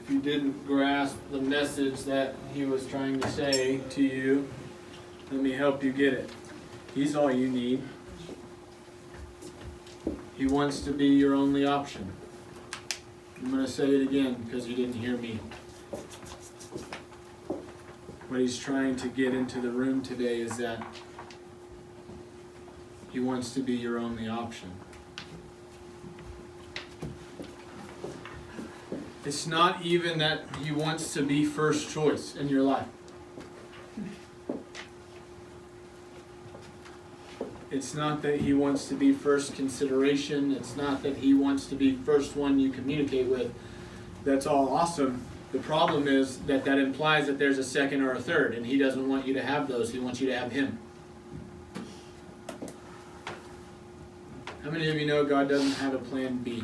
If you didn't grasp the message that he was trying to say to you, let me help you get it. He's all you need. He wants to be your only option. I'm going to say it again because you didn't hear me. What he's trying to get into the room today is that he wants to be your only option. It's not even that he wants to be first choice in your life. It's not that he wants to be first consideration. It's not that he wants to be first one you communicate with. That's all awesome. The problem is that implies that there's a second or a third, and he doesn't want you to have those. He wants you to have him. How many of you know God doesn't have a plan B?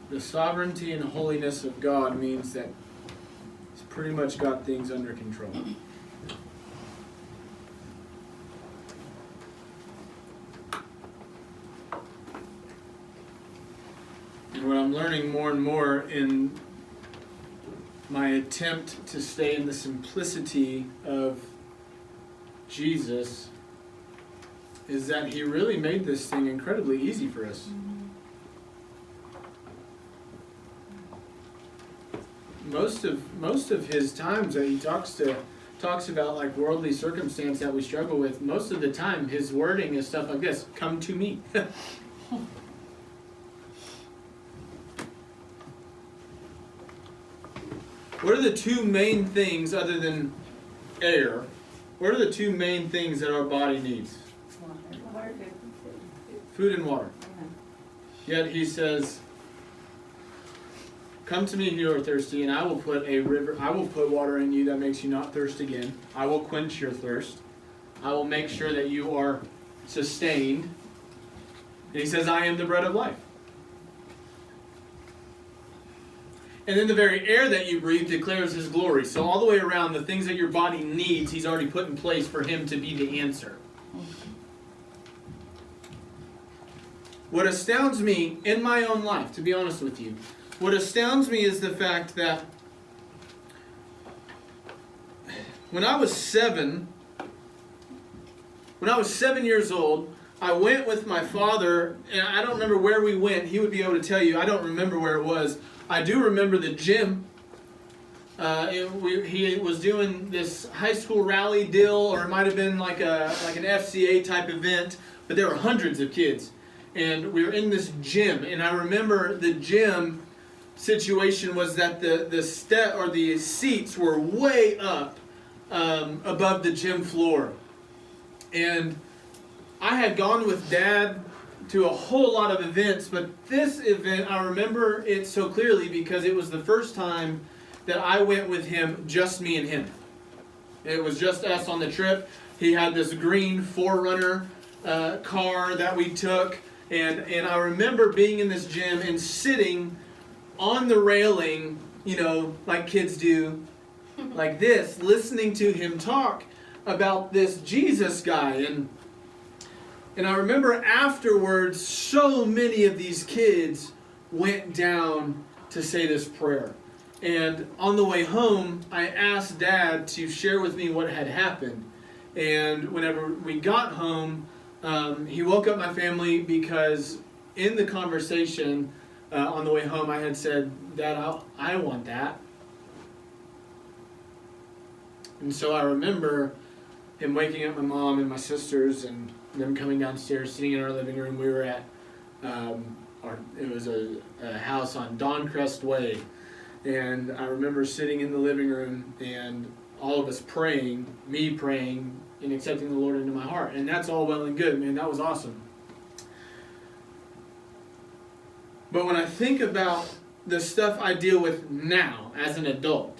The sovereignty and holiness of God means that He's pretty much got things under control. And what I'm learning more and more in my attempt to stay in the simplicity of Jesus is that He really made this thing incredibly easy for us. Most of his times that he talks about like worldly circumstance that we struggle with, most of the time his wording is stuff like this: come to me. What are the two main things other than air? What are the two main things that our body needs? Water. Food and water. Yet he says, come to me if you are thirsty, and I will put water in you that makes you not thirst again. I will quench your thirst. I will make sure that you are sustained. And he says, I am the bread of life. And then the very air that you breathe declares his glory. So all the way around, the things that your body needs, he's already put in place for him to be the answer. What astounds me in my own life, to be honest with you, what astounds me is the fact that when I was 7 years old, I went with my father, and I don't remember where we went. He would be able to tell you. I don't remember where it was. I do remember the gym. He was doing this high school rally deal, or it might have been like an FCA type event, but there were hundreds of kids. And we were in this gym, and I remember the gym situation was that the seats were way up above the gym floor. And I had gone with Dad to a whole lot of events, but this event, I remember it so clearly because it was the first time that I went with him, just me and him. It was just us on the trip. He had this green 4Runner car that we took, and I remember being in this gym and sitting on the railing, like kids do, like this, listening to him talk about this Jesus guy. And I remember afterwards, so many of these kids went down to say this prayer. And on the way home, I asked Dad to share with me what had happened. And whenever we got home, he woke up my family because in the conversation on the way home, I had said, Dad, I want that. And so I remember him waking up my mom and my sisters and them coming downstairs, sitting in our living room. We were at, it was a house on Doncrest Way. And I remember sitting in the living room and all of us praying, me praying and accepting the Lord into my heart. And that's all well and good, man. That was awesome. But when I think about the stuff I deal with now as an adult,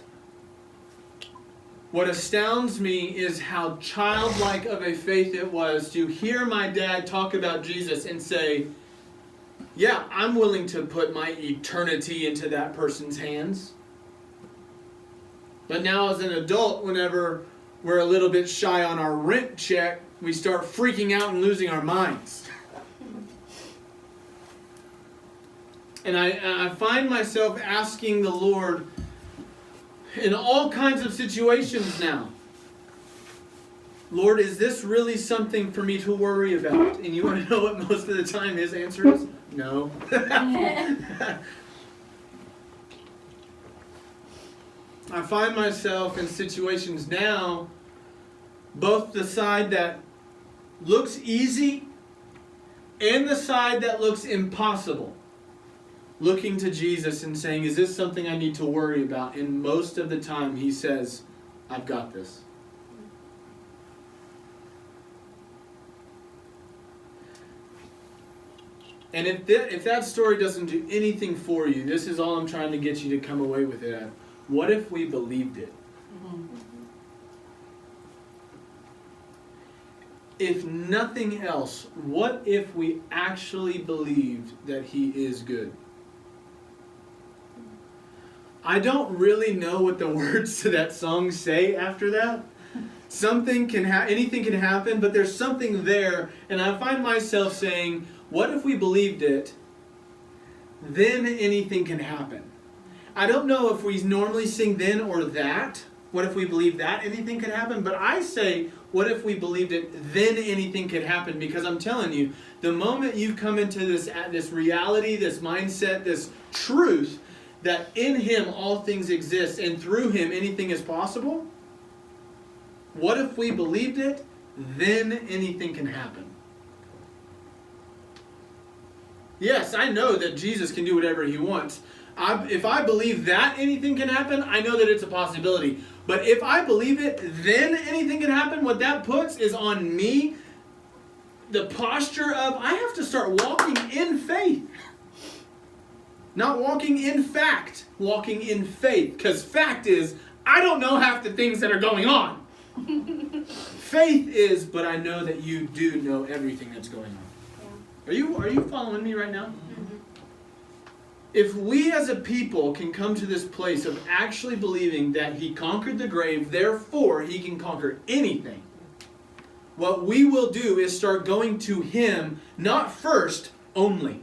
what astounds me is how childlike of a faith it was to hear my dad talk about Jesus and say, yeah, I'm willing to put my eternity into that person's hands. But now as an adult, whenever we're a little bit shy on our rent check, we start freaking out and losing our minds. And I find myself asking the Lord in all kinds of situations now, Lord, is this really something for me to worry about? And you want to know what most of the time his answer is? No. I find myself in situations now, both the side that looks easy and the side that looks impossible, looking to Jesus and saying, is this something I need to worry about? And most of the time he says, I've got this. And if that story doesn't do anything for you, this is all I'm trying to get you to come away with it at. What if we believed it? Mm-hmm. If nothing else, what if we actually believed that he is good? I don't really know what the words to that song say after that. Anything can happen, but there's something there, and I find myself saying, what if we believed it, then anything can happen. I don't know if we normally sing then or that. What if we believe that anything could happen? But I say, what if we believed it, then anything could happen? Because I'm telling you, the moment you come into this reality, this mindset, this truth, that in him all things exist and through him anything is possible, what if we believed it, then anything can happen? Yes, I know that Jesus can do whatever he wants. If I believe that anything can happen, I know that it's a possibility. But if I believe it, then anything can happen. What that puts is on me the posture of I have to start walking in faith. Not walking in fact, walking in faith. Because fact is, I don't know half the things that are going on. Faith is, but I know that you do know everything that's going on. Yeah. Are you following me right now? Mm-hmm. If we as a people can come to this place of actually believing that he conquered the grave, therefore he can conquer anything, what we will do is start going to him, not first, only.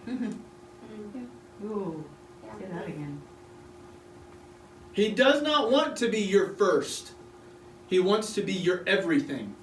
Mm-hmm. Ooh, say that again. He does not want to be your first. He wants to be your everything.